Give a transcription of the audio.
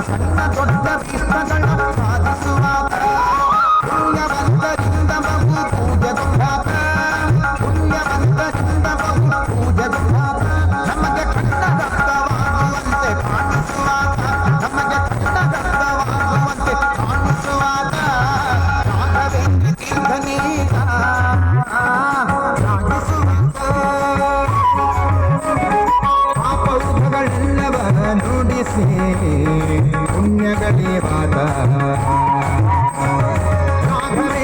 ಸಣ್ಣ ದೊಡ್ಡ ತೀರ್ಥಗಳ ಸಾಧಿಸುವಾತ ಪುಣ್ಯವಂತರಿಂದ ಬಹು ಪೂಜೆ ದುಃಖಾತ ಪುಣ್ಯವಂತರಿಂದ ಬಹು ಪೂಜೆ ದುಃಖಾತ ನಮಗೆ ಕಣ್ಣದರ್ಥವಾಗುವಂತೆ ಕಾಣಿಸುವಾತ ನಮಗೆ ಕಣ್ಣದರ್ಥವಾಗುವಂತೆ ಕಾಣಿಸುವಾತ ರಾಘವೇಂದ್ರ ತೀರ್ಥನೀಗ ಪಾಪೌಘಗಳೆಲ್ಲವರ ನುಡಿಸಿ ಪುಣ್ಯಗಳೇ ವಾದ ರಾಘವೇ